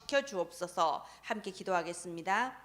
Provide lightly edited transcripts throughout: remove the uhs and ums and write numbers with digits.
시켜 주옵소서. 함께 기도하겠습니다.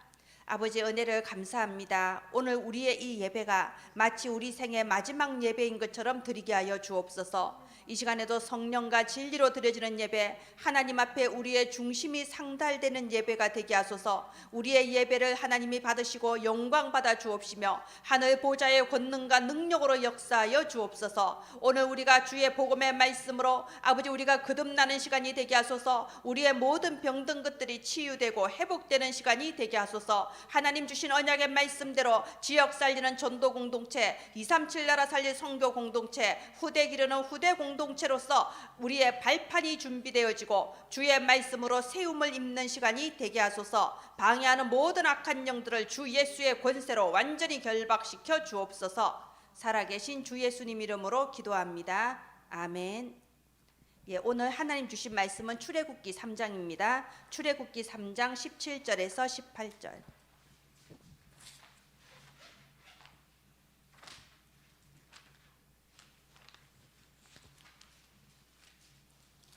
아버지, 은혜를 감사합니다. 오늘 우리의 이 예배가 마치 우리 생의 마지막 예배인 것처럼 드리게 하여 주옵소서. 이 시간에도 성령과 진리로 드려지는 예배, 하나님 앞에 우리의 중심이 상달되는 예배가 되게 하소서. 우리의 예배를 하나님이 받으시고 영광 받아 주옵시며 하늘 보좌의 권능과 능력으로 역사하여 주옵소서. 오늘 우리가 주의 복음의 말씀으로 아버지, 우리가 거듭나는 시간이 되게 하소서. 우리의 모든 병든 것들이 치유되고 회복되는 시간이 되게 하소서. 하나님 주신 언약의 말씀대로 지역 살리는 전도 공동체, 237 나라 살릴 선교 공동체, 후대 기르는 후대 공동체로서 우리의 발판이 준비되어지고 주의 말씀으로 세움을 입는 시간이 되게 하소서. 방해하는 모든 악한 영들을 주 예수의 권세로 완전히 결박시켜 주옵소서. 살아계신 주 예수님 이름으로 기도합니다. 아멘. 오늘 하나님 주신 말씀은 출애굽기 3장입니다. 출애굽기 3장 17절에서 18절.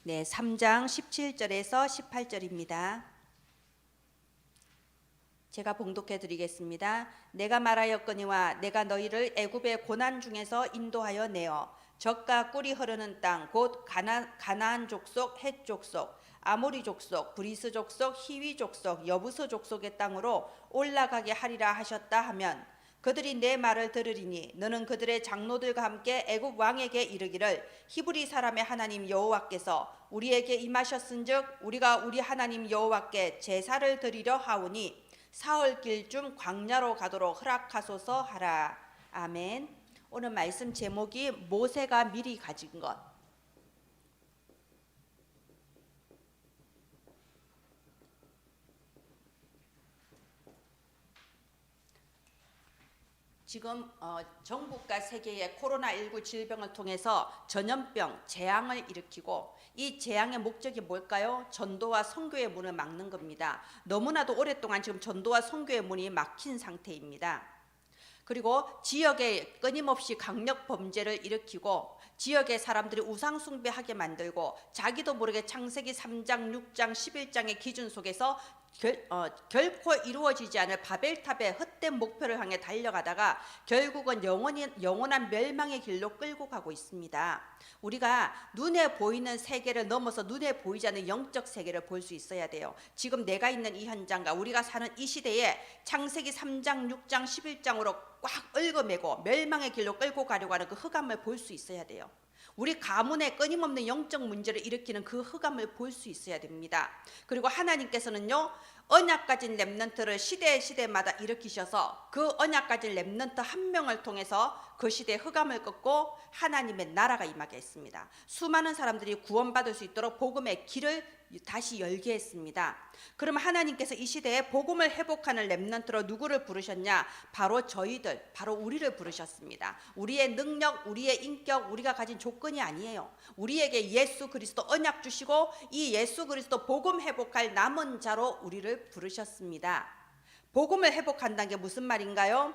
네, 3장 17절에서 18절입니다. 제가 봉독해 드리겠습니다. 내가 말하였거니와 내가 너희를 애굽의 고난 중에서 인도하여 내어 젖과 꿀이 흐르는 땅 곧 가나안 족속, 헷 족속, 아모리 족속, 브리스 족속, 히위 족속, 여부스 족속의 땅으로 올라가게 하리라 하셨다 하면 그들이 내 말을 들으리니 너는 그들의 장로들과 함께 애굽 왕에게 이르기를 히브리 사람의 하나님 여호와께서 우리에게 임하셨은즉 우리가 우리 하나님 여호와께 제사를 드리려 하오니 사흘길쯤 광야로 가도록 허락하소서 하라. 아멘. 오늘 말씀 제목이 모세가 미리 가진 것. 지금 전국과 세계의 코로나19 질병을 통해서 전염병, 재앙을 일으키고 이 재앙의 목적이 뭘까요? 전도와 선교의 문을 막는 겁니다. 너무나도 오랫동안 지금 전도와 선교의 문이 막힌 상태입니다. 그리고 지역에 끊임없이 강력 범죄를 일으키고 지역의 사람들이 우상 숭배하게 만들고 자기도 모르게 창세기 3장, 6장, 11장의 기준 속에서 결코 이루어지지 않을 바벨탑의 헛된 목표를 향해 달려가다가 결국은 영원한 멸망의 길로 끌고 가고 있습니다. 우리가 눈에 보이는 세계를 넘어서 눈에 보이지 않는 영적 세계를 볼 수 있어야 돼요. 지금 내가 있는 이 현장과 우리가 사는 이 시대에 창세기 3장, 6장, 11장으로 꽉 얽어매고 멸망의 길로 끌고 가려고 하는 그 흑암을 볼 수 있어야 돼요. 우리 가문에 끊임없는 영적 문제를 일으키는 그 흑암을 볼 수 있어야 됩니다. 그리고 하나님께서는요, 언약 가진 렘넌트를 시대마다 일으키셔서 그 언약 가진 렘넌트 한 명을 통해서 그 시대의 흑암을 꺾고 하나님의 나라가 임하게 했습니다. 수많은 사람들이 구원받을 수 있도록 복음의 길을 다시 열게 했습니다. 그럼 하나님께서 이 시대에 복음을 회복하는 렘넌트로 누구를 부르셨냐? 바로 저희들, 바로 우리를 부르셨습니다. 우리의 능력, 우리의 인격, 우리가 가진 조건이 아니에요. 우리에게 예수 그리스도 언약 주시고 이 예수 그리스도 복음 회복할 남은 자로 우리를 부르셨습니다. 복음을 회복한다는 게 무슨 말인가요?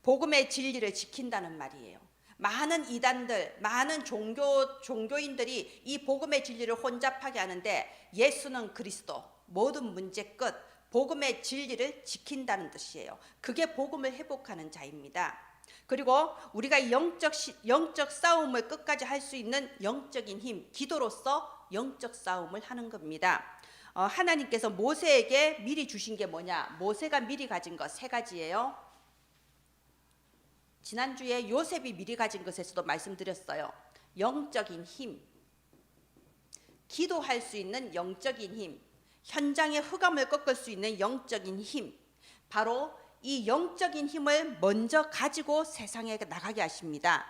복음의 진리를 지킨다는 말이에요. 많은 이단들, 많은 종교인들이 이 복음의 진리를 혼잡하게 하는데 예수는 그리스도, 모든 문제 끝, 복음의 진리를 지킨다는 뜻이에요. 그게 복음을 회복하는 자입니다. 그리고 우리가 영적 싸움을 끝까지 할 수 있는 영적인 힘, 기도로서 영적 싸움을 하는 겁니다. 하나님께서 모세에게 미리 주신 게 뭐냐? 모세가 미리 가진 것 3가지예요. 지난주에 요셉이 미리 가진 것에서도 말씀드렸어요. 영적인 힘, 기도할 수 있는 영적인 힘, 현장의 흑암을 꺾을 수 있는 영적인 힘, 바로 이 영적인 힘을 먼저 가지고 세상에 나가게 하십니다.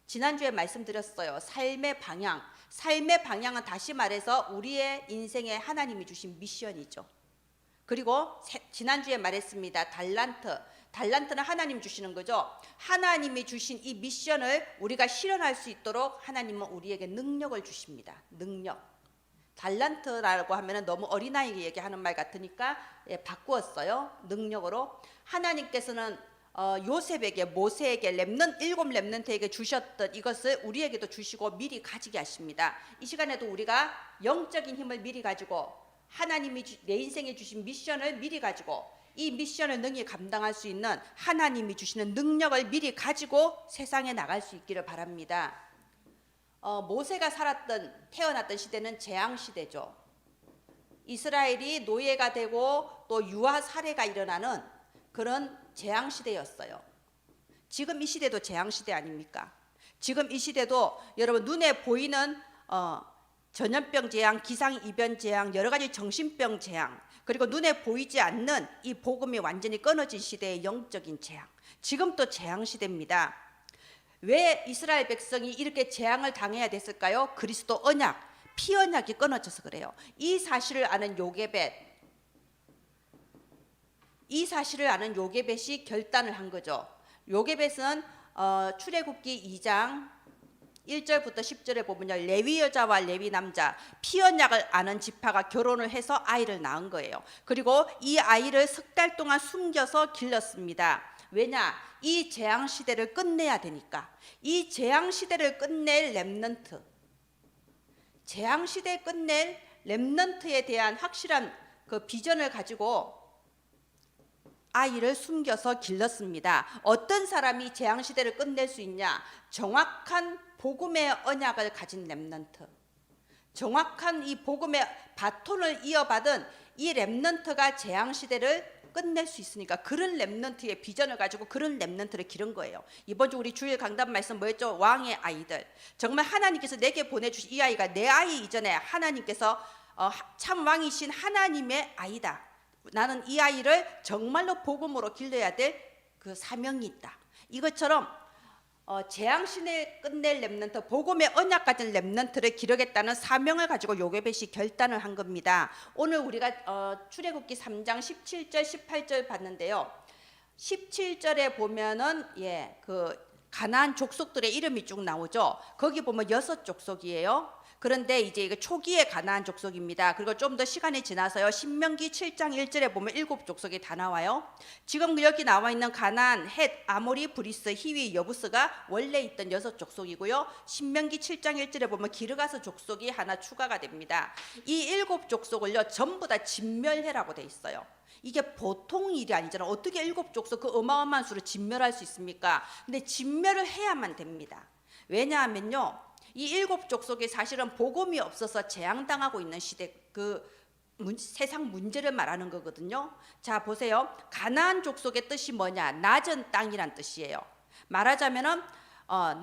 지난주에 말씀드렸어요. 삶의 방향은 다시 말해서 우리의 인생에 하나님이 주신 미션이죠. 그리고 지난주에 말했습니다. 달란트는 하나님 주시는 거죠. 하나님이 주신 이 미션을 우리가 실현할 수 있도록 하나님은 우리에게 능력을 주십니다. 능력. 달란트라고 하면 너무 어린아이에게 얘기하는 말 같으니까 바꾸었어요. 능력으로. 하나님께서는 요셉에게, 모세에게, 7 렘넌트에게 주셨던 이것을 우리에게도 주시고 미리 가지게 하십니다. 이 시간에도 우리가 영적인 힘을 미리 가지고 하나님이 내 인생에 주신 미션을 미리 가지고 이 미션을 능히 감당할 수 있는 하나님이 주시는 능력을 미리 가지고 세상에 나갈 수 있기를 바랍니다. 모세가 태어났던 시대는 재앙 시대죠. 이스라엘이 노예가 되고 또 유아 살해가 일어나는 그런 재앙 시대였어요. 지금 이 시대도 재앙 시대 아닙니까? 지금 이 시대도 여러분 눈에 보이는 전염병 재앙, 기상이변 재앙, 여러 가지 정신병 재앙, 그리고 눈에 보이지 않는 이 복음이 완전히 끊어진 시대의 영적인 재앙, 지금 또 재앙 시대입니다. 왜 이스라엘 백성이 이렇게 재앙을 당해야 됐을까요? 그리스도 언약, 피 언약이 끊어져서 그래요. 이 사실을 아는 요게벳이 결단을 한 거죠. 요게벳은 출애굽기 2장 1절부터 10절에 보면요, 레위 여자와 레위 남자, 피 언약을 아는 지파가 결혼을 해서 아이를 낳은 거예요. 그리고 이 아이를 석 달 동안 숨겨서 길렀습니다. 왜냐? 이 재앙 시대를 끝내야 되니까. 이 재앙 시대를 끝낼 렘넌트, 재앙 시대 끝낼 렘넌트에 대한 확실한 그 비전을 가지고 아이를 숨겨서 길렀습니다. 어떤 사람이 재앙 시대를 끝낼 수 있냐? 정확한 복음의 언약을 가진 렘넌트, 정확한 이 복음의 바톤을 이어받은 이 렘넌트가 재앙 시대를 끝낼 수 있으니까 그런 렘넌트의 비전을 가지고 그런 렘넌트를 기른 거예요. 이번 주 우리 주일 강단 말씀 뭐였죠? 왕의 아이들. 정말 하나님께서 내게 보내주신 이 아이가 내 아이 이전에 하나님께서 참 왕이신 하나님의 아이다. 나는 이 아이를 정말로 복음으로 길러야 될 그 사명이 있다. 이것처럼 재앙 시대 끝낼 렘넌트, 복음의 언약 가진 렘넌트를 기르겠다는 사명을 가지고 요게벳이 결단을 한 겁니다. 오늘 우리가 출애굽기 3장 17절 18절 봤는데요. 17절에 보면은 그 가나안 족속들의 이름이 쭉 나오죠. 거기 보면 6족속이에요. 그런데 이제 이거 초기의 가나안 족속입니다. 그리고 좀 더 시간이 지나서요, 신명기 7장 1절에 보면 7족속이 다 나와요. 지금 여기 나와 있는 가나안, 헷, 아모리, 브리스, 히위, 여부스가 원래 있던 6족속이고요. 신명기 7장 1절에 보면 기르가스 족속이 하나 추가가 됩니다. 이 7족속을요 전부 다 진멸해라고 돼 있어요. 이게 보통 일이 아니잖아요. 어떻게 7족속 그 어마어마한 수를 진멸할 수 있습니까? 근데 진멸을 해야만 됩니다. 왜냐하면요, 이 7족속이 사실은 복음이 없어서 재앙당하고 있는 시대, 세상 문제를 말하는 거거든요. 자, 보세요. 가나안 족속의 뜻이 뭐냐? 낮은 땅이란 뜻이에요. 말하자면은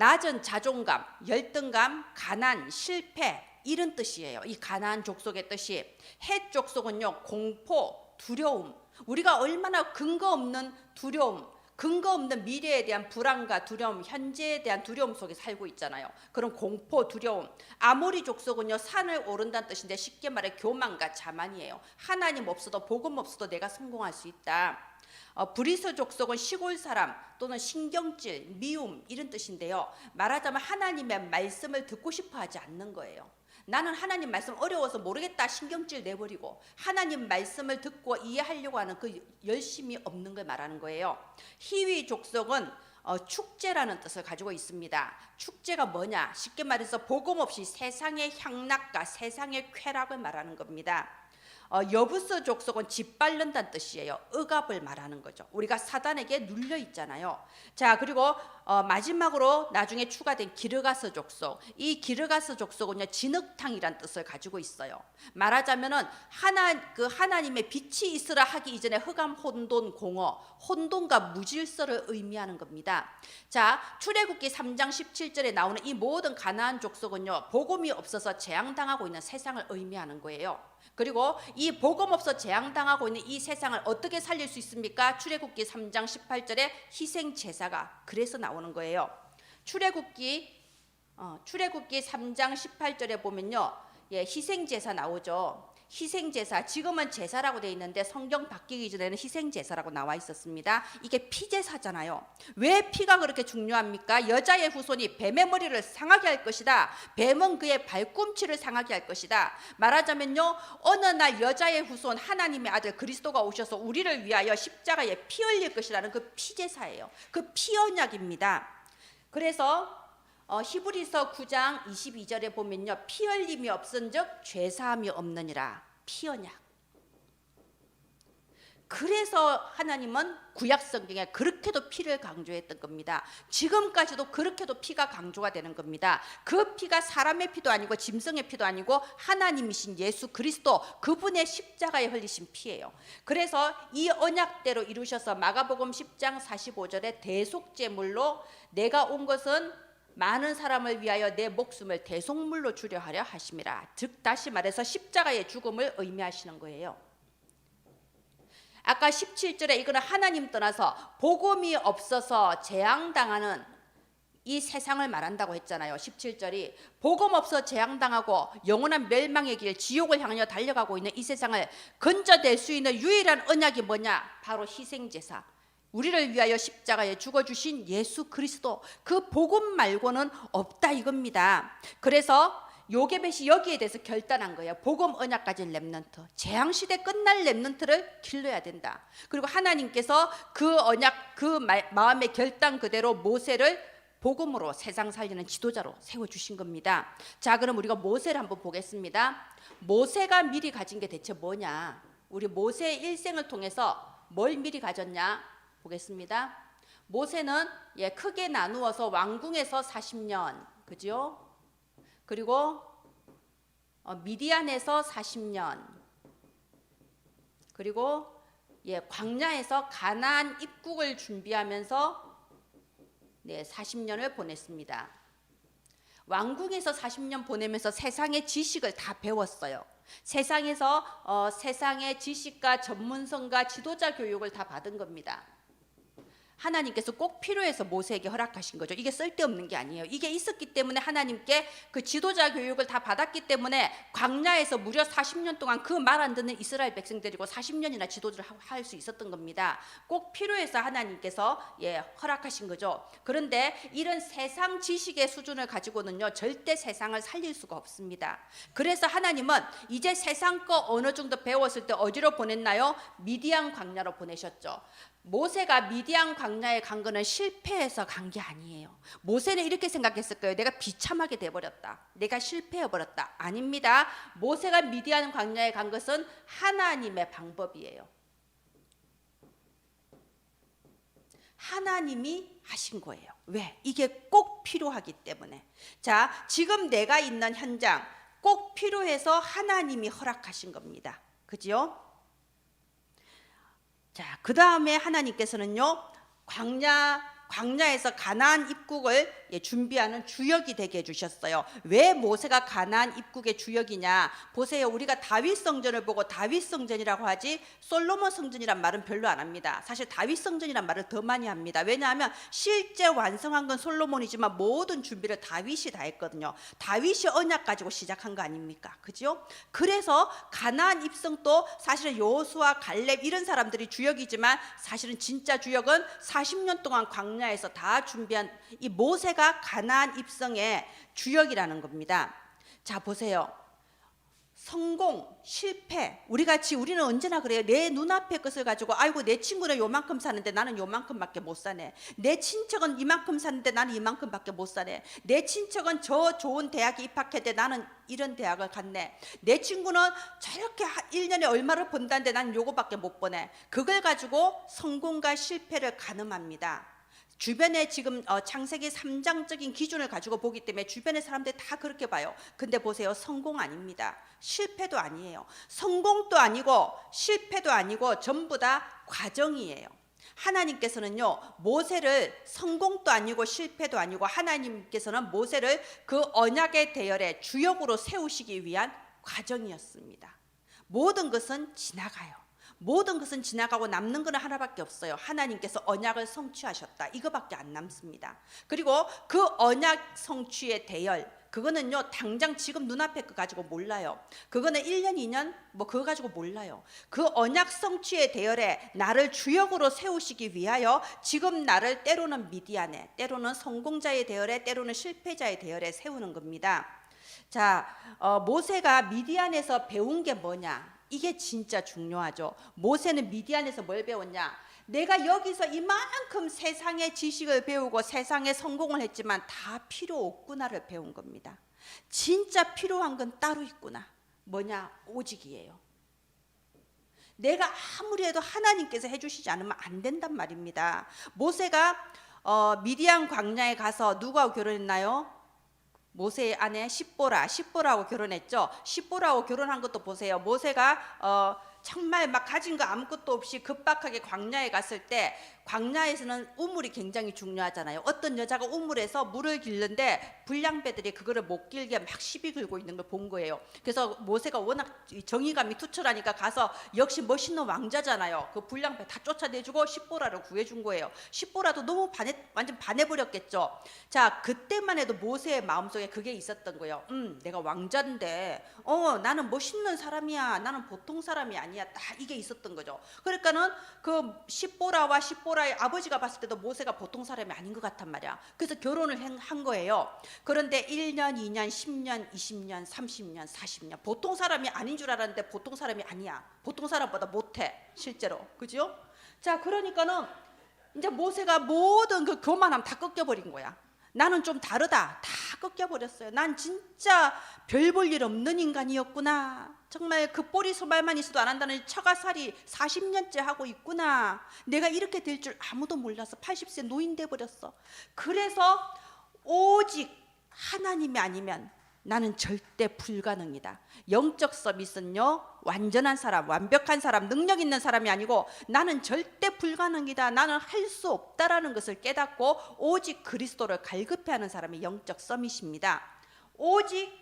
낮은 자존감, 열등감, 가난, 실패, 이런 뜻이에요. 이 가나안 족속의 뜻이. 헷 족속은요, 공포, 두려움, 우리가 얼마나 근거 없는 두려움, 근거 없는 미래에 대한 불안과 두려움, 현재에 대한 두려움 속에 살고 있잖아요. 그런 공포, 두려움. 아모리 족속은요, 산을 오른다는 뜻인데 쉽게 말해 교만과 자만이에요. 하나님 없어도, 복음 없어도 내가 성공할 수 있다. 브리스 족속은 시골 사람 또는 신경질, 미움, 이런 뜻인데요. 말하자면 하나님의 말씀을 듣고 싶어 하지 않는 거예요. 나는 하나님 말씀 어려워서 모르겠다 신경질 내버리고 하나님 말씀을 듣고 이해하려고 하는 그 열심이 없는 걸 말하는 거예요. 히위 족속은 축제라는 뜻을 가지고 있습니다. 축제가 뭐냐? 쉽게 말해서 복음 없이 세상의 향락과 세상의 쾌락을 말하는 겁니다. 여부스 족속은 짓밟는다는 뜻이에요. 억압을 말하는 거죠. 우리가 사단에게 눌려 있잖아요. 자, 그리고 마지막으로 나중에 추가된 기르가스 족속. 이 기르가스 족속은요, 진흙탕이란 뜻을 가지고 있어요. 말하자면은 하나님의 빛이 있으라 하기 이전에 흑암, 혼돈, 공허, 혼돈과 무질서를 의미하는 겁니다. 자, 출애굽기 3장 17절에 나오는 이 모든 가나안 족속은요, 복음이 없어서 재앙당하고 있는 세상을 의미하는 거예요. 그리고 이 복음 없어 재앙당하고 있는 이 세상을 어떻게 살릴 수 있습니까? 출애굽기 3장 18절에 희생 제사가 그래서 나오는 거예요. 출애굽기 3장 18절에 보면요, 희생 제사 나오죠. 희생 제사, 지금은 제사라고 돼 있는데 성경 바뀌기 전에는 희생 제사라고 나와 있었습니다. 이게 피 제사잖아요. 왜 피가 그렇게 중요합니까? 여자의 후손이 뱀의 머리를 상하게 할 것이다. 뱀은 그의 발꿈치를 상하게 할 것이다. 말하자면요, 어느 날 여자의 후손 하나님의 아들 그리스도가 오셔서 우리를 위하여 십자가에 피 흘릴 것이라는 그 피 제사예요. 그 피 언약입니다. 그래서 히브리서 9장 22절에 보면요, 피 흘림이 없은즉 죄사함이 없느니라. 피언약. 그래서 하나님은 구약 성경에 그렇게도 피를 강조했던 겁니다. 지금까지도 그렇게도 피가 강조가 되는 겁니다. 그 피가 사람의 피도 아니고 짐승의 피도 아니고 하나님이신 예수 그리스도 그분의 십자가에 흘리신 피예요. 그래서 이 언약대로 이루셔서 마가복음 10장 45절에 대속제물로 내가 온 것은 많은 사람을 위하여 내 목숨을 대속물로 주려 하려 하심이라. 즉 다시 말해서 십자가의 죽음을 의미하시는 거예요. 아까 17절에 이거는 하나님 떠나서 복음이 없어서 재앙당하는 이 세상을 말한다고 했잖아요. 17절이 복음 없어 재앙당하고 영원한 멸망의 길 지옥을 향하여 달려가고 있는 이 세상을 건져낼 수 있는 유일한 언약이 뭐냐? 바로 희생제사, 우리를 위하여 십자가에 죽어주신 예수 그리스도, 그 복음 말고는 없다 이겁니다. 그래서 요게벳이 여기에 대해서 결단한 거예요. 복음 언약 가진 렘넌트, 재앙시대 끝날 렘넌트를 길러야 된다. 그리고 하나님께서 그 언약, 그 마음의 결단 그대로 모세를 복음으로 세상 살리는 지도자로 세워주신 겁니다. 자, 그럼 우리가 모세를 한번 보겠습니다. 모세가 미리 가진 게 대체 뭐냐? 우리 모세의 일생을 통해서 뭘 미리 가졌냐 보겠습니다. 모세는 크게 나누어서 왕궁에서 40년, 그죠? 그리고 미디안에서 40년, 그리고 광야에서 가나안 입국을 준비하면서 40년을 보냈습니다. 왕궁에서 40년 보내면서 세상의 지식을 다 배웠어요. 세상에서 세상의 지식과 전문성과 지도자 교육을 다 받은 겁니다. 하나님께서 꼭 필요해서 모세에게 허락하신 거죠. 이게 쓸데없는 게 아니에요. 이게 있었기 때문에 하나님께 그 지도자 교육을 다 받았기 때문에 광야에서 무려 40년 동안 그 말 안 듣는 이스라엘 백성 데리고 40년이나 지도를 할 수 있었던 겁니다. 꼭 필요해서 하나님께서 허락하신 거죠. 그런데 이런 세상 지식의 수준을 가지고는요 절대 세상을 살릴 수가 없습니다. 그래서 하나님은 이제 세상 거 어느 정도 배웠을 때 어디로 보냈나요? 미디안 광야로 보내셨죠. 모세가 미디안 광야에 간 거는 실패해서 간 게 아니에요. 모세는 이렇게 생각했을 거예요. 내가 비참하게 돼버렸다, 내가 실패해버렸다. 아닙니다. 모세가 미디안 광야에 간 것은 하나님의 방법이에요. 하나님이 하신 거예요. 왜? 이게 꼭 필요하기 때문에. 자, 지금 내가 있는 현장 꼭 필요해서 하나님이 허락하신 겁니다. 그죠? 자, 그 다음에 하나님께서는요 광야에서 가나안 입국을 준비하는 주역이 되게 해주셨어요. 왜 모세가 가나안 입국의 주역이냐? 보세요. 우리가 다윗 성전을 보고 다윗 성전이라고 하지 솔로몬 성전이란 말은 별로 안 합니다. 사실 다윗 성전이란 말을 더 많이 합니다. 왜냐하면 실제 완성한 건 솔로몬이지만 모든 준비를 다윗이 다 했거든요. 다윗이 언약 가지고 시작한 거 아닙니까? 그죠? 그래서 가나안 입성도 사실은 여호수아, 갈렙 이런 사람들이 주역이지만 사실은 진짜 주역은 40년 동안 광야에서 다 준비한 이 모세가 가나안 입성의 주역이라는 겁니다. 자, 보세요. 성공, 실패, 우리는 언제나 그래요. 내 눈앞의 것을 가지고 아이고 내 친구는 요만큼 사는데 나는 요만큼밖에 못 사네. 내 친척은 이만큼 사는데 나는 이만큼밖에 못 사네. 내 친척은 저 좋은 대학에 입학했는데 나는 이런 대학을 갔네. 내 친구는 저렇게 1년에 얼마를 번다는데 나는 요거밖에 못 버네. 그걸 가지고 성공과 실패를 가늠합니다. 주변에 지금 창세기 3장적인 기준을 가지고 보기 때문에 주변의 사람들이 다 그렇게 봐요. 근데 보세요. 성공 아닙니다. 실패도 아니에요. 성공도 아니고 실패도 아니고 전부 다 과정이에요. 하나님께서는요 모세를 성공도 아니고 실패도 아니고 하나님께서는 모세를 그 언약의 대열에 주역으로 세우시기 위한 과정이었습니다. 모든 것은 지나가요. 모든 것은 지나가고 남는 것은 하나밖에 없어요. 하나님께서 언약을 성취하셨다. 이거밖에 안 남습니다. 그리고 그 언약 성취의 대열, 그거는요 당장 지금 눈앞에 거 가지고 몰라요. 그거는 1년 2년 뭐 그거 가지고 몰라요. 그 언약 성취의 대열에 나를 주역으로 세우시기 위하여 지금 나를 때로는 미디안에, 때로는 성공자의 대열에, 때로는 실패자의 대열에 세우는 겁니다. 자, 모세가 미디안에서 배운 게 뭐냐? 이게 진짜 중요하죠. 모세는 미디안에서 뭘 배웠냐? 내가 여기서 이만큼 세상의 지식을 배우고 세상에 성공을 했지만 다 필요 없구나를 배운 겁니다. 진짜 필요한 건 따로 있구나. 뭐냐? 오직이에요. 내가 아무리 해도 하나님께서 해주시지 않으면 안 된단 말입니다. 모세가 미디안 광야에 가서 누구하고 결혼했나요? 모세의 아내 십보라하고 결혼했죠. 십보라하고 결혼한 것도 보세요. 모세가 정말 막 가진 거 아무것도 없이 급박하게 광야에 갔을 때, 광야에서는 우물이 굉장히 중요하잖아요. 어떤 여자가 우물에서 물을 길는데 불량배들이 그거를 못 길게 막 시비 걸고 있는 걸 본 거예요. 그래서 모세가 워낙 정의감이 투철하니까 가서, 역시 멋있는 왕자잖아요. 그 불량배 다 쫓아내주고 십보라를 구해준 거예요. 십보라도 너무 완전 반해버렸겠죠. 자, 그때만 해도 모세의 마음속에 그게 있었던 거예요. 내가 왕자인데 나는 멋있는 사람이야, 나는 보통 사람이 아니야, 딱 이게 있었던 거죠. 그러니까는 그 십보라와 십보라의 아버지가 봤을 때도 모세가 보통 사람이 아닌 것 같단 말이야. 그래서 결혼을 한 거예요. 그런데 1년, 2년, 10년, 20년, 30년, 40년 보통 사람이 아닌 줄 알았는데 보통 사람이 아니야. 보통 사람보다 못해, 실제로. 그죠? 자, 그러니까는 이제 모세가 모든 그 교만함 다 꺾여버린 거야. 나는 좀 다르다, 다 꺾여버렸어요. 난 진짜 별 볼 일 없는 인간이었구나. 정말 그 꼬리 소말만 있어도 안 한다는 처가살이 40년째 하고 있구나. 내가 이렇게 될 줄 아무도 몰라서 80세 노인 돼버렸어. 그래서 오직 하나님이 아니면 나는 절대 불가능이다. 영적 서비스는요, 완전한 사람, 완벽한 사람, 능력 있는 사람이 아니고 나는 절대 불가능이다, 나는 할 수 없다라는 것을 깨닫고 오직 그리스도를 갈급해하는 사람이 영적 서밋입니다. 오직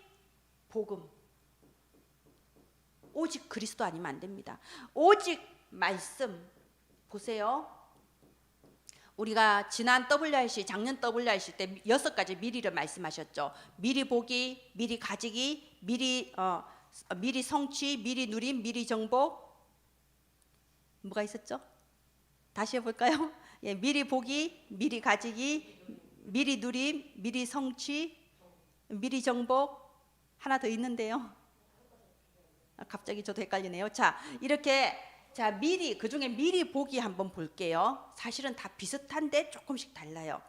복음, 오직 그리스도 아니면 안 됩니다. 오직 말씀. 보세요, 우리가 지난 WRC, 작년 WRC 때 6가지 미리를 말씀하셨죠. 미리 보기, 미리 가지기, 미리 성취, 미리 누림, 미리 정복. 뭐가 있었죠? 다시 해볼까요? 예, 미리 보기, 미리 가지기, 미리 누림, 미리 성취, 미리 정복. 하나 더 있는데요. 갑자기 저도 헷갈리네요. 자, 이렇게 미리, 그중에 미리 보기 한번 볼게요. 사실은 다 비슷한데 조금씩 달라요.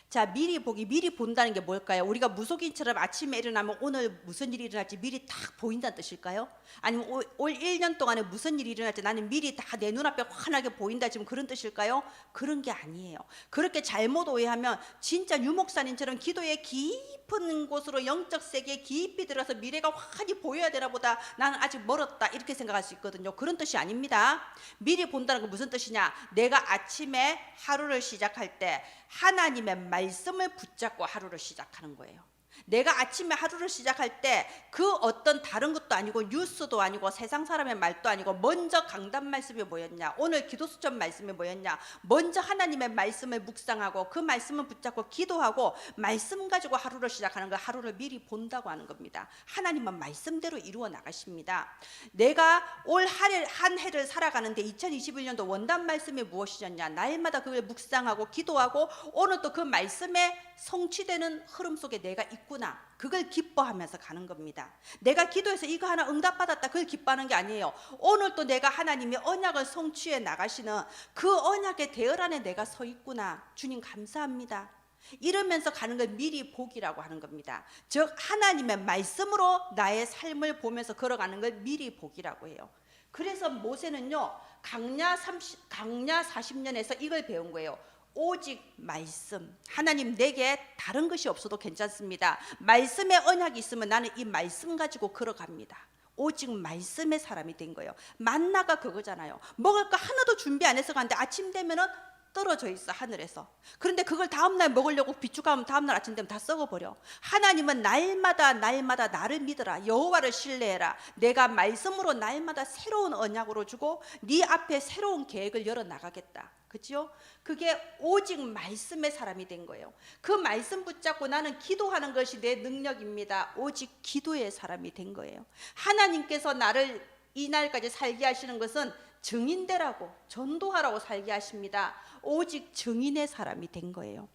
자, 미리 보기, 미리 본다는 게 뭘까요? 우리가 무속인처럼 아침에 일어나면 오늘 무슨 일이 일어날지 미리 딱 보인다는 뜻일까요? 아니면 올 1년 동안에 무슨 일이 일어날지 나는 미리 다 내 눈앞에 환하게 보인다, 지금 그런 뜻일까요? 그런 게 아니에요. 그렇게 잘못 오해하면 진짜 유목사님처럼 기도의 깊은 곳으로, 영적 세계에 깊이 들어서 미래가 환히 보여야 되나 보다, 나는 아직 멀었다, 이렇게 생각할 수 있거든요. 그런 뜻이 아닙니다. 미리 본다는 건 무슨 뜻이냐? 내가 아침에 하루를 시작할 때 하나님의 말씀을 붙잡고 하루를 시작하는 거예요. 내가 아침에 하루를 시작할 때 그 어떤 다른 것도 아니고 뉴스도 아니고 세상 사람의 말도 아니고 먼저 강단 말씀이 뭐였냐, 오늘 기도 수첩 말씀이 뭐였냐, 먼저 하나님의 말씀을 묵상하고 그 말씀을 붙잡고 기도하고 말씀 가지고 하루를 시작하는 거, 하루를 미리 본다고 하는 겁니다. 하나님은 말씀대로 이루어 나가십니다. 내가 올 한 해를 살아가는데 2021년도 원단 말씀이 무엇이었냐, 날마다 그걸 묵상하고 기도하고 오늘 또 그 말씀에 성취되는 흐름 속에 내가 있구나, 그걸 기뻐하면서 가는 겁니다. 내가 기도해서 이거 하나 응답받았다, 그걸 기뻐하는 게 아니에요. 오늘 또 내가 하나님이 언약을 성취해 나가시는 그 언약의 대열 안에 내가 서 있구나, 주님 감사합니다, 이러면서 가는 걸 미리 보기라고 하는 겁니다. 즉 하나님의 말씀으로 나의 삶을 보면서 걸어가는 걸 미리 보기라고 해요. 그래서 모세는요, 강야 40년에서 이걸 배운 거예요. 오직 말씀. 하나님, 내게 다른 것이 없어도 괜찮습니다. 말씀의 언약이 있으면 나는 이 말씀 가지고 걸어갑니다. 오직 말씀의 사람이 된 거예요. 만나가 그거잖아요. 먹을 거 하나도 준비 안 해서 가는데 아침 되면은 떨어져 있어, 하늘에서. 그런데 그걸 다음날 먹으려고 비축하면 다음날 아침 되면 다 썩어버려. 하나님은 날마다 나를 믿어라, 여호와를 신뢰해라, 내가 말씀으로 날마다 새로운 언약으로 주고 네 앞에 새로운 계획을 열어나가겠다. 그죠? 그게 오직 말씀의 사람이 된 거예요. 그 말씀 붙잡고 나는 기도하는 것이 내 능력입니다. 오직 기도의 사람이 된 거예요. 하나님께서 나를 이 날까지 살게 하시는 것은 증인되라고, 전도하라고 살게 하십니다. 오직 증인의 사람이 된 거예요.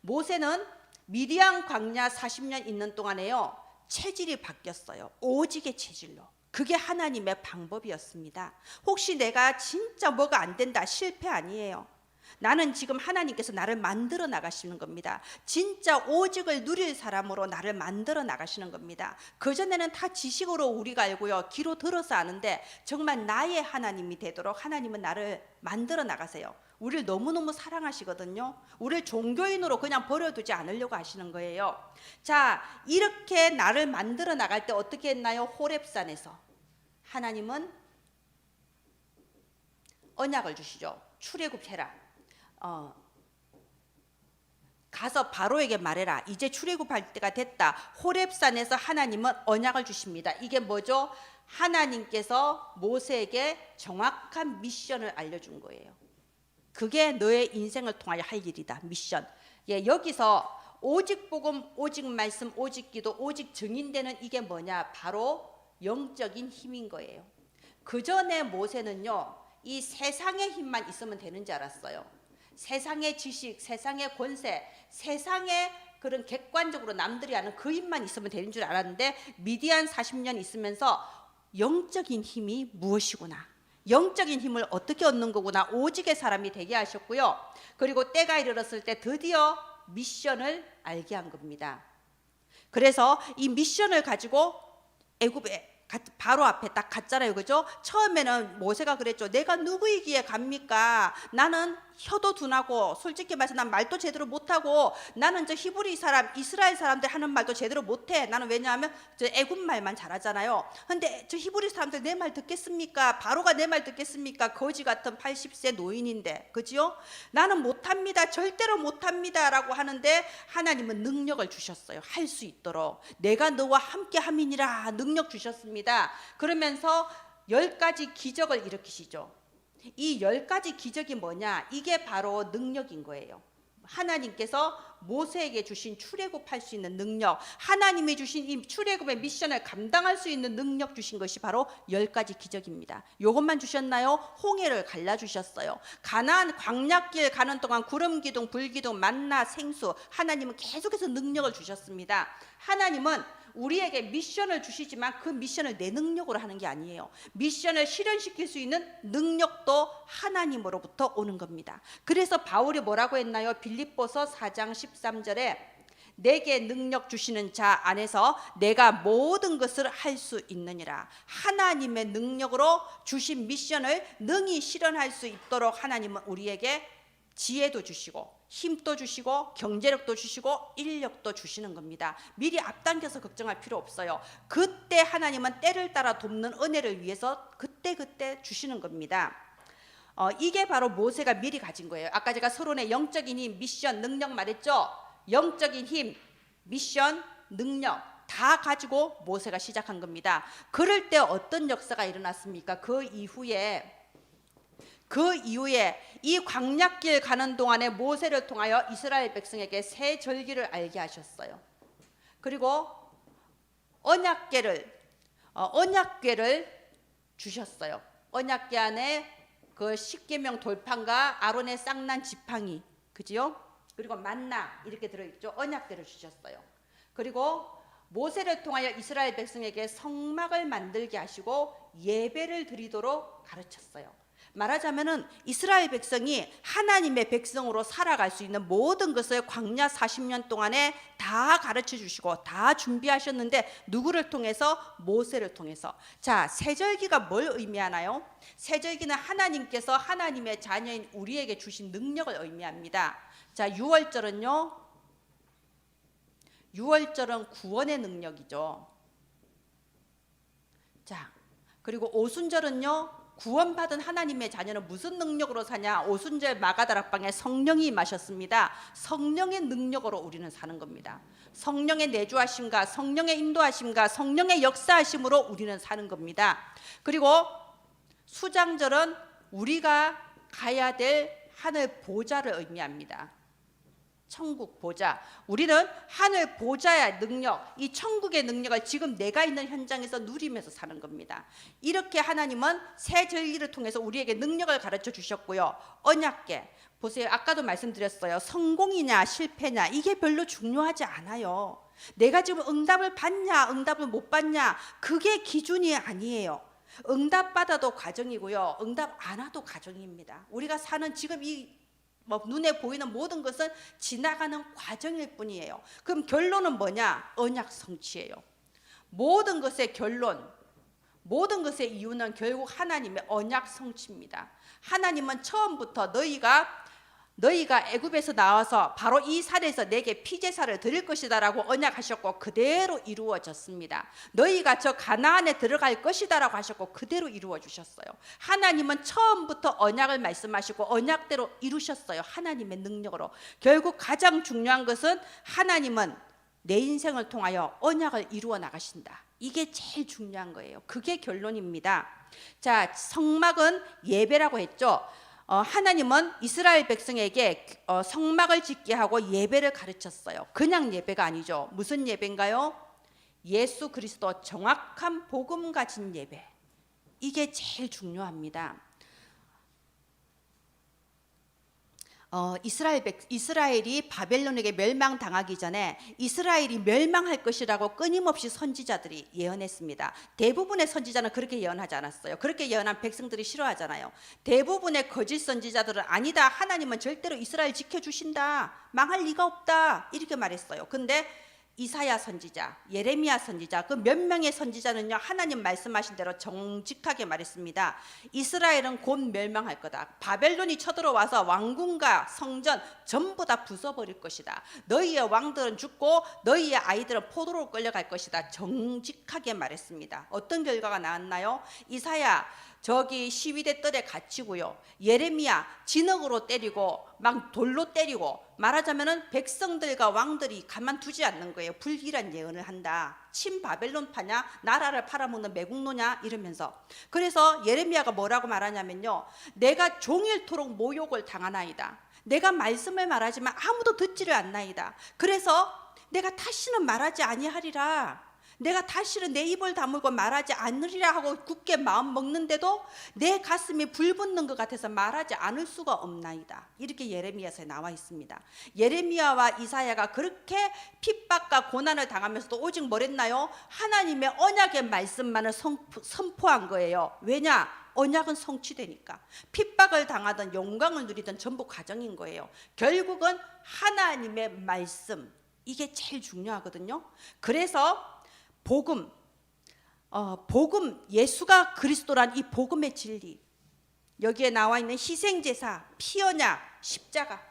모세는 미디안 광야 40년 있는 동안에요, 체질이 바뀌었어요. 오직의 체질로. 그게 하나님의 방법이었습니다. 혹시 내가 진짜 뭐가 안 된다, 실패 아니에요. 나는 지금 하나님께서 나를 만들어 나가시는 겁니다. 진짜 오직을 누릴 사람으로 나를 만들어 나가시는 겁니다. 그전에는 다 지식으로 우리가 알고요, 귀로 들어서 아는데 정말 나의 하나님이 되도록 하나님은 나를 만들어 나가세요. 우리를 너무너무 사랑하시거든요. 우리를 종교인으로 그냥 버려두지 않으려고 하시는 거예요. 자, 이렇게 나를 만들어 나갈 때 어떻게 했나요? 호렙산에서 하나님은 언약을 주시죠. 출애굽해라. 가서 바로에게 말해라. 이제 출애굽할 때가 됐다. 호렙산에서 하나님은 언약을 주십니다. 이게 뭐죠? 하나님께서 모세에게 정확한 미션을 알려준 거예요. 그게 너의 인생을 통하여 할 일이다. 미션. 예, 여기서 오직 복음, 오직 말씀, 오직 기도, 오직 증인되는 이게 뭐냐? 바로 영적인 힘인 거예요. 그 전에 모세는요, 이 세상의 힘만 있으면 되는 줄 알았어요. 세상의 지식, 세상의 권세, 세상의 그런 객관적으로 남들이 아는 그 힘만 있으면 되는 줄 알았는데 미디안 40년 있으면서 영적인 힘이 무엇이구나, 영적인 힘을 어떻게 얻는 거구나, 오직의 사람이 되게 하셨고요. 그리고 때가 이르렀을 때 드디어 미션을 알게 한 겁니다. 그래서 이 미션을 가지고 애굽에 바로 앞에 딱 갔잖아요. 그죠? 처음에는 모세가 그랬죠. 내가 누구이기에 갑니까? 나는 혀도 둔하고, 솔직히 말해서 난 말도 제대로 못하고, 나는 저 히브리 사람, 이스라엘 사람들 하는 말도 제대로 못해. 나는 왜냐하면 저 애굽 말만 잘하잖아요. 근데 저 히브리 사람들 내 말 듣겠습니까? 바로가 내 말 듣겠습니까? 거지 같은 80세 노인인데, 그지요? 나는 못합니다, 절대로 못합니다 라고 하는데 하나님은 능력을 주셨어요. 할 수 있도록. 내가 너와 함께 함이니라 능력 주셨습니다. 그러면서 10가지 기적을 일으키시죠. 이 10가지 기적이 뭐냐? 이게 바로 능력인 거예요. 하나님께서 모세에게 주신 출애굽할 수 있는 능력, 하나님이 주신 이 출애굽의 미션을 감당할 수 있는 능력 주신 것이 바로 10가지 기적입니다. 이것만 주셨나요? 홍해를 갈라주셨어요. 가나안 광야길 가는 동안 구름 기둥, 불 기둥, 만나, 생수, 하나님은 계속해서 능력을 주셨습니다. 하나님은 우리에게 미션을 주시지만 그 미션을 내 능력으로 하는 게 아니에요. 미션을 실현시킬 수 있는 능력도 하나님으로부터 오는 겁니다. 그래서 바울이 뭐라고 했나요? 빌립보서 4장 13절에 내게 능력 주시는 자 안에서 내가 모든 것을 할 수 있느니라. 하나님의 능력으로 주신 미션을 능히 실현할 수 있도록 하나님은 우리에게 지혜도 주시고 힘도 주시고 경제력도 주시고 인력도 주시는 겁니다. 미리 앞당겨서 걱정할 필요 없어요. 그때 하나님은 때를 따라 돕는 은혜를 위해서 그때 주시는 겁니다. 이게 바로 모세가 미리 가진 거예요. 아까 제가 서론에 영적인 힘, 미션, 능력 말했죠. 영적인 힘, 미션, 능력 다 가지고 모세가 시작한 겁니다. 그럴 때 어떤 역사가 일어났습니까? 그 이후에 이 광야길 가는 동안에 모세를 통하여 이스라엘 백성에게 새 절기를 알게 하셨어요. 그리고 언약궤를 주셨어요. 언약궤 안에 그 십계명 돌판과 아론의 쌍난 지팡이, 그지요? 그리고 만나 이렇게 들어있죠. 언약궤를 주셨어요. 그리고 모세를 통하여 이스라엘 백성에게 성막을 만들게 하시고 예배를 드리도록 가르쳤어요. 말하자면은 이스라엘 백성이 하나님의 백성으로 살아갈 수 있는 모든 것을 광야 40년 동안에 다 가르쳐 주시고 다 준비하셨는데 누구를 통해서? 모세를 통해서. 자, 세절기가 뭘 의미하나요? 세절기는 하나님께서 하나님의 자녀인 우리에게 주신 능력을 의미합니다. 자, 6월절은요, 6월절은 구원의 능력이죠. 자, 그리고 오순절은요, 구원받은 하나님의 자녀는 무슨 능력으로 사냐? 오순절 마가다락방에 성령이 임하셨습니다. 성령의 능력으로 우리는 사는 겁니다. 성령의 내주하심과 성령의 인도하심과 성령의 역사하심으로 우리는 사는 겁니다. 그리고 수장절은 우리가 가야 될 하늘 보좌를 의미합니다. 천국 보좌. 우리는 하늘 보좌의 능력, 이 천국의 능력을 지금 내가 있는 현장에서 누리면서 사는 겁니다. 이렇게 하나님은 새 절기를 통해서 우리에게 능력을 가르쳐 주셨고요. 언약궤. 보세요. 아까도 말씀드렸어요. 성공이냐 실패냐 이게 별로 중요하지 않아요. 내가 지금 응답을 받냐 응답을 못 받냐 그게 기준이 아니에요. 응답 받아도 과정이고요. 응답 안 와도 과정입니다. 우리가 사는 지금 이 뭐 눈에 보이는 모든 것은 지나가는 과정일 뿐이에요. 그럼 결론은 뭐냐? 언약 성취예요. 모든 것의 결론, 모든 것의 이유는 결국 하나님의 언약 성취입니다. 하나님은 처음부터 너희가 애굽에서 나와서 바로 이 산에서 내게 피제사를 드릴 것이다라고 언약하셨고 그대로 이루어졌습니다. 너희가 저 가나안에 들어갈 것이다라고 하셨고 그대로 이루어 주셨어요. 하나님은 처음부터 언약을 말씀하시고 언약대로 이루셨어요. 하나님의 능력으로. 결국 가장 중요한 것은 하나님은 내 인생을 통하여 언약을 이루어 나가신다. 이게 제일 중요한 거예요. 그게 결론입니다. 자, 성막은 예배라고 했죠. 하나님은 이스라엘 백성에게 성막을 짓게 하고 예배를 가르쳤어요. 그냥 예배가 아니죠. 무슨 예배인가요? 예수 그리스도 정확한 복음 가진 예배. 이게 제일 중요합니다. 이스라엘이 바벨론에게 멸망당하기 전에 이스라엘이 멸망할 것이라고 끊임없이 선지자들이 예언했습니다. 대부분의 선지자는 그렇게 예언하지 않았어요. 그렇게 예언한 백성들이 싫어하잖아요. 대부분의 거짓 선지자들은 아니다, 하나님은 절대로 이스라엘 지켜주신다, 망할 리가 없다, 이렇게 말했어요. 근데 이사야 선지자, 예레미야 선지자, 그 몇 명의 선지자는요, 하나님 말씀하신 대로 정직하게 말했습니다. 이스라엘은 곧 멸망할 거다. 바벨론이 쳐들어와서 왕궁과 성전 전부 다 부숴버릴 것이다. 너희의 왕들은 죽고 너희의 아이들은 포로로 끌려갈 것이다. 정직하게 말했습니다. 어떤 결과가 나왔나요? 이사야 저기 시위대 뜰에 갇히고요. 예레미야 진흙으로 때리고 막 돌로 때리고, 말하자면은 백성들과 왕들이 가만두지 않는 거예요. 불길한 예언을 한다. 친 바벨론파냐, 나라를 팔아먹는 매국노냐 이러면서. 그래서 예레미야가 뭐라고 말하냐면요, 내가 종일토록 모욕을 당하나이다. 내가 말씀을 말하지만 아무도 듣지를 않나이다. 그래서 내가 다시는 말하지 아니하리라, 내가 다시는 내 입을 다물고 말하지 않으리라 하고 굳게 마음 먹는데도 내 가슴이 불붙는 것 같아서 말하지 않을 수가 없나이다. 이렇게 예레미야서에 나와 있습니다. 예레미야와 이사야가 그렇게 핍박과 고난을 당하면서도 오직 뭐랬나요? 하나님의 언약의 말씀만을 선포한 거예요. 왜냐? 언약은 성취되니까. 핍박을 당하든 영광을 누리든 전부 과정인 거예요. 결국은 하나님의 말씀, 이게 제일 중요하거든요. 그래서 복음, 예수가 그리스도란 이 복음의 진리, 여기에 나와 있는 희생제사, 피언약, 십자가,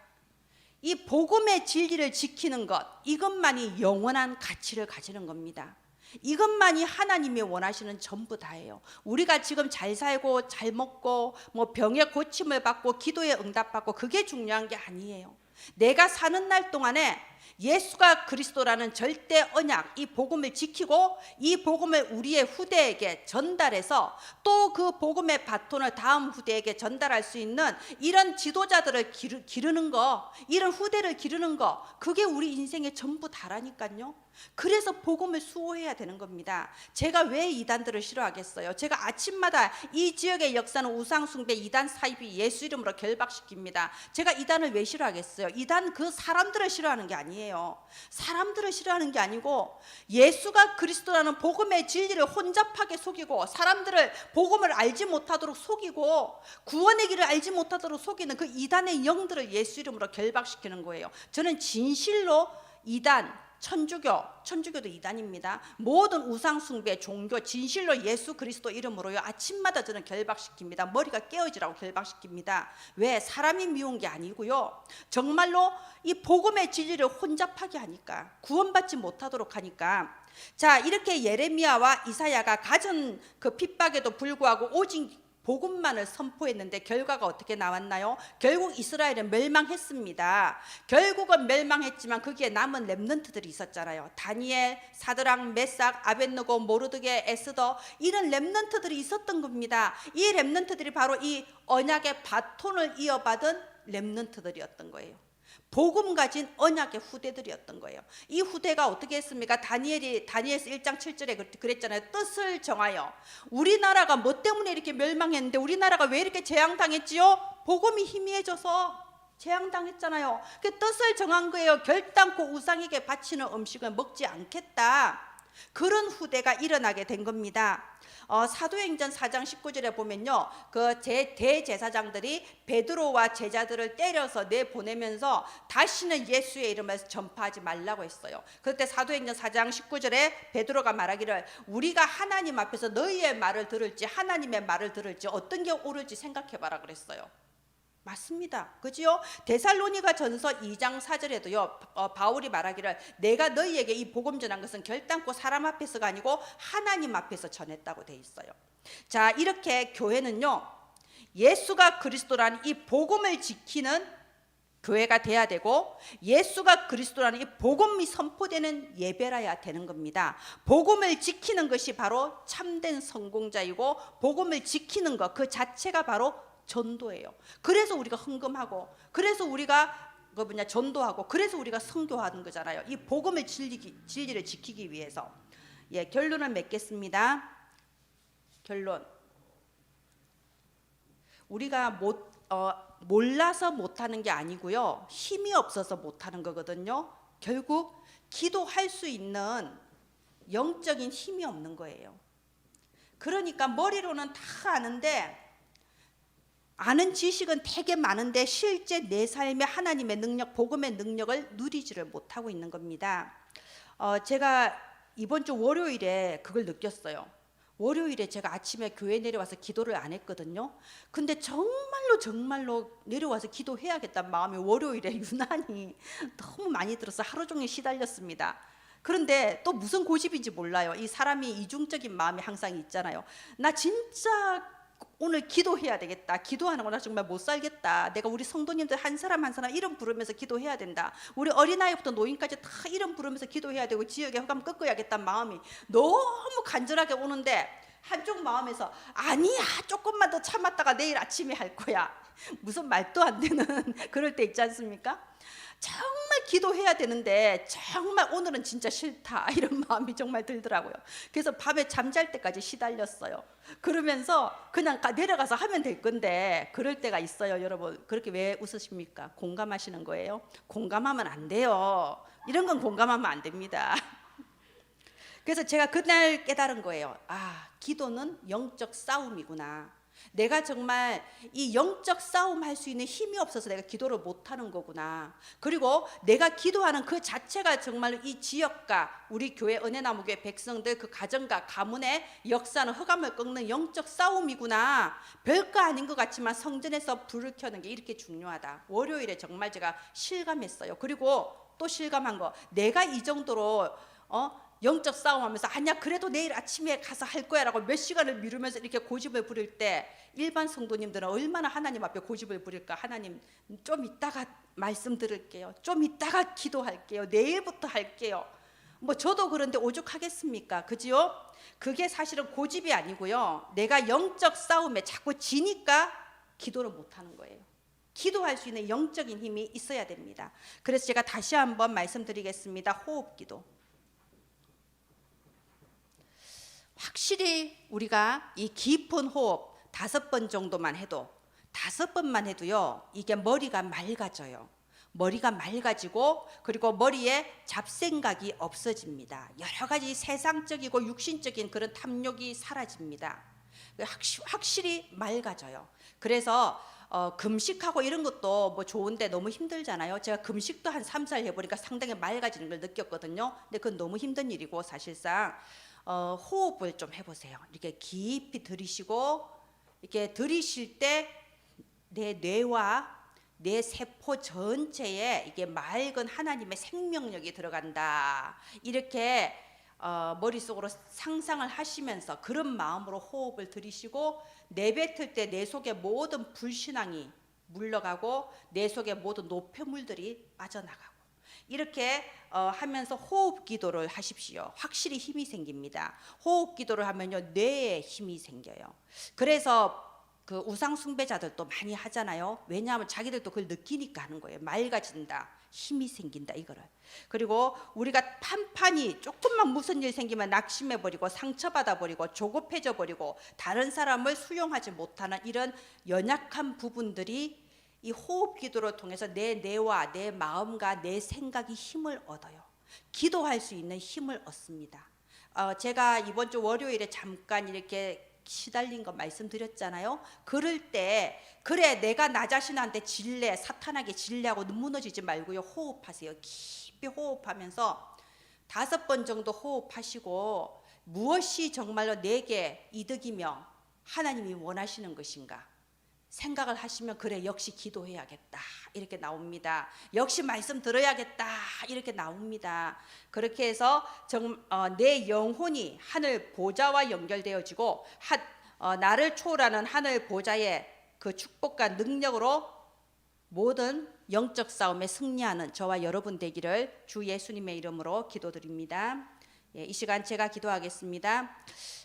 이 복음의 진리를 지키는 것, 이것만이 영원한 가치를 가지는 겁니다. 이것만이 하나님이 원하시는 전부 다예요. 우리가 지금 잘 살고 잘 먹고 뭐 병의 고침을 받고 기도에 응답받고 그게 중요한 게 아니에요. 내가 사는 날 동안에 예수가 그리스도라는 절대 언약, 이 복음을 지키고 이 복음을 우리의 후대에게 전달해서 또 그 복음의 바톤을 다음 후대에게 전달할 수 있는 이런 지도자들을 기르는 거, 이런 후대를 기르는 거, 그게 우리 인생의 전부 다라니까요. 그래서 복음을 수호해야 되는 겁니다. 제가 왜 이단들을 싫어하겠어요? 제가 아침마다 이 지역의 역사는 우상숭배, 이단 사이비 예수 이름으로 결박시킵니다. 제가 이단을 왜 싫어하겠어요? 이단 그 사람들을 싫어하는 게 아니에요. 사람들을 싫어하는 게 아니고 예수가 그리스도라는 복음의 진리를 혼잡하게 속이고 사람들을 복음을 알지 못하도록 속이고 구원의 길을 알지 못하도록 속이는 그 이단의 영들을 예수 이름으로 결박시키는 거예요. 저는 진실로 이단, 천주교도 이단입니다. 모든 우상숭배, 종교, 진실로 예수 그리스도 이름으로요, 아침마다 저는 결박시킵니다. 머리가 깨어지라고 결박시킵니다. 왜? 사람이 미운 게 아니고요, 정말로 이 복음의 진리를 혼잡하게 하니까, 구원받지 못하도록 하니까. 자, 이렇게 예레미야와 이사야가 가진 그 핍박에도 불구하고 오직 복음만을 선포했는데 결과가 어떻게 나왔나요? 결국 이스라엘은 멸망했습니다. 결국은 멸망했지만 거기에 남은 렘넌트들이 있었잖아요. 다니엘, 사드락, 메삭, 아벳느고, 모르드게, 에스더, 이런 렘넌트들이 있었던 겁니다. 이 렘넌트들이 바로 이 언약의 바톤을 이어받은 렘넌트들이었던 거예요. 복음 가진 언약의 후대들이었던 거예요. 이 후대가 어떻게 했습니까? 다니엘서 1장 7절에 그랬잖아요. 뜻을 정하여. 우리나라가 뭐 때문에 이렇게 멸망했는데, 우리나라가 왜 이렇게 재앙당했지요? 복음이 희미해져서 재앙당했잖아요. 그 뜻을 정한 거예요. 결단코 우상에게 바치는 음식을 먹지 않겠다. 그런 후대가 일어나게 된 겁니다. 사도행전 4장 19절에 보면요, 그 대제사장들이 베드로와 제자들을 때려서 내보내면서 다시는 예수의 이름을 전파하지 말라고 했어요. 그때 사도행전 4장 19절에 베드로가 말하기를 우리가 하나님 앞에서 너희의 말을 들을지 하나님의 말을 들을지 어떤 게 옳을지 생각해봐라 그랬어요. 맞습니다. 그지요? 데살로니가 전서 2장 4절에도요, 바울이 말하기를 내가 너희에게 이 복음 전한 것은 결단코 사람 앞에서가 아니고 하나님 앞에서 전했다고 돼 있어요. 자, 이렇게 교회는요, 예수가 그리스도라는 이 복음을 지키는 교회가 돼야 되고, 예수가 그리스도라는 이 복음이 선포되는 예배라야 되는 겁니다. 복음을 지키는 것이 바로 참된 성공자이고, 복음을 지키는 것 그 자체가 바로 전도예요. 그래서 우리가 헌금하고, 그래서 우리가 전도하고, 그래서 우리가 선교하는 거잖아요. 이 복음의 진리를 지키기 위해서. 예, 결론을 맺겠습니다. 결론. 우리가 몰라서 못하는 게 아니고요, 힘이 없어서 못하는 거거든요. 결국 기도할 수 있는 영적인 힘이 없는 거예요. 그러니까 머리로는 다 아는데, 아는 지식은 되게 많은데 실제 내 삶에 하나님의 능력, 복음의 능력을 누리지를 못하고 있는 겁니다. 제가 이번 주 월요일에 그걸 느꼈어요. 월요일에 제가 아침에 교회 내려와서 기도를 안 했거든요. 근데 정말로 내려와서 기도해야겠다는 마음이 월요일에 유난히 너무 많이 들어서 하루 종일 시달렸습니다. 그런데 또 무슨 고집인지 몰라요. 이 사람이 이중적인 마음이 항상 있잖아요. 나 진짜 오늘 기도해야 되겠다. 기도하는 거 나 정말 못 살겠다. 내가 우리 성도님들 한 사람 한 사람 이름 부르면서 기도해야 된다. 우리 어린아이부터 노인까지 다 이름 부르면서 기도해야 되고 지역에 흑암 꺾어야겠다는 마음이 너무 간절하게 오는데, 한쪽 마음에서 아니야, 조금만 더 참았다가 내일 아침에 할 거야. 무슨 말도 안 되는 그럴 때 있지 않습니까? 정말 기도해야 되는데 정말 오늘은 진짜 싫다, 이런 마음이 정말 들더라고요. 그래서 밤에 잠잘 때까지 시달렸어요. 그러면서 그냥 내려가서 하면 될 건데, 그럴 때가 있어요. 여러분, 그렇게 왜 웃으십니까? 공감하시는 거예요? 공감하면 안 돼요. 이런 건 공감하면 안 됩니다. 그래서 제가 그날 깨달은 거예요. 아, 기도는 영적 싸움이구나. 내가 정말 이 영적 싸움 할 수 있는 힘이 없어서 내가 기도를 못하는 거구나. 그리고 내가 기도하는 그 자체가 정말 이 지역과 우리 교회 은혜나무교회 백성들 그 가정과 가문의 역사는 흑암을 꺾는 영적 싸움이구나. 별거 아닌 것 같지만 성전에서 불을 켜는 게 이렇게 중요하다. 월요일에 정말 제가 실감했어요. 그리고 또 실감한 거, 내가 이 정도로 영적 싸움하면서 아니야 그래도 내일 아침에 가서 할 거야 라고 몇 시간을 미루면서 이렇게 고집을 부릴 때, 일반 성도님들은 얼마나 하나님 앞에 고집을 부릴까. 하나님 좀 이따가 말씀 들을게요, 좀 이따가 기도할게요, 내일부터 할게요. 뭐 저도 그런데 오죽하겠습니까? 그지요? 그게 사실은 고집이 아니고요, 내가 영적 싸움에 자꾸 지니까 기도를 못하는 거예요. 기도할 수 있는 영적인 힘이 있어야 됩니다. 그래서 제가 다시 한번 말씀드리겠습니다. 호흡기도. 확실히 우리가 이 깊은 호흡 5번 정도만 해도, 5번만 해도요, 이게 머리가 맑아져요. 머리가 맑아지고, 그리고 머리에 잡생각이 없어집니다. 여러 가지 세상적이고 육신적인 그런 탐욕이 사라집니다. 확실히 맑아져요. 그래서 금식하고 이런 것도 뭐 좋은데 너무 힘들잖아요. 제가 금식도 한 3살 해보니까 상당히 맑아지는 걸 느꼈거든요. 근데 그건 너무 힘든 일이고, 사실상 호흡을 좀 해보세요. 이렇게 깊이 들이쉬고, 이렇게 들이쉴 때 내 뇌와 내 세포 전체에 이게 맑은 하나님의 생명력이 들어간다. 이렇게 머릿속으로 상상을 하시면서 그런 마음으로 호흡을 들이쉬고, 내뱉을 때 내 속의 모든 불신앙이 물러가고 내 속의 모든 노폐물들이 빠져나가고, 이렇게 하면서 호흡 기도를 하십시오. 확실히 힘이 생깁니다. 호흡 기도를 하면요, 뇌에 힘이 생겨요. 그래서 그 우상 숭배자들도 많이 하잖아요. 왜냐하면 자기들도 그걸 느끼니까 하는 거예요. 맑아진다, 힘이 생긴다, 이거를. 그리고 우리가 판판이 조금만 무슨 일 생기면 낙심해 버리고 상처받아 버리고 조급해져 버리고 다른 사람을 수용하지 못하는 이런 연약한 부분들이 이 호흡 기도를 통해서 내 뇌와 내 마음과 내 생각이 힘을 얻어요. 기도할 수 있는 힘을 얻습니다. 제가 이번 주 월요일에 잠깐 이렇게 시달린 거 말씀드렸잖아요. 그럴 때 그래 내가 나 자신한테 질래, 사탄에게 질래하고 무너지지 말고요. 호흡하세요. 깊이 호흡하면서 5번 정도 호흡하시고 무엇이 정말로 내게 이득이며 하나님이 원하시는 것인가 생각을 하시면 그래 역시 기도해야겠다 이렇게 나옵니다. 역시 말씀 들어야겠다 이렇게 나옵니다. 그렇게 해서 내 영혼이 하늘 보좌와 연결되어지고 나를 초월하는 하늘 보좌의 그 축복과 능력으로 모든 영적 싸움에 승리하는 저와 여러분 되기를 주 예수님의 이름으로 기도드립니다. 이 시간 제가 기도하겠습니다.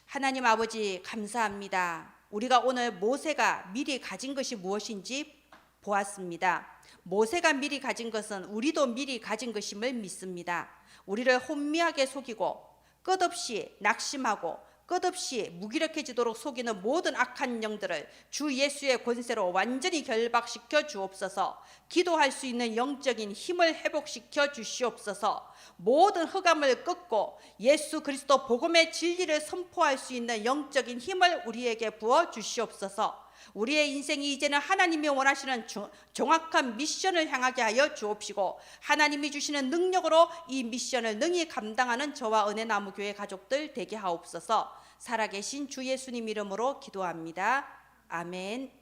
하나님 아버지 감사합니다. 우리가 오늘 모세가 미리 가진 것이 무엇인지 보았습니다. 모세가 미리 가진 것은 우리도 미리 가진 것임을 믿습니다. 우리를 혼미하게 속이고 끝없이 낙심하고 끝없이 무기력해지도록 속이는 모든 악한 영들을 주 예수의 권세로 완전히 결박시켜 주옵소서. 기도할 수 있는 영적인 힘을 회복시켜 주시옵소서. 모든 흑암을 끊고 예수 그리스도 복음의 진리를 선포할 수 있는 영적인 힘을 우리에게 부어 주시옵소서. 우리의 인생이 이제는 하나님이 원하시는 정확한 미션을 향하게 하여 주옵시고 하나님이 주시는 능력으로 이 미션을 능히 감당하는 저와 은혜나무 교회 가족들 되게 하옵소서. 살아계신 주 예수님 이름으로 기도합니다. 아멘.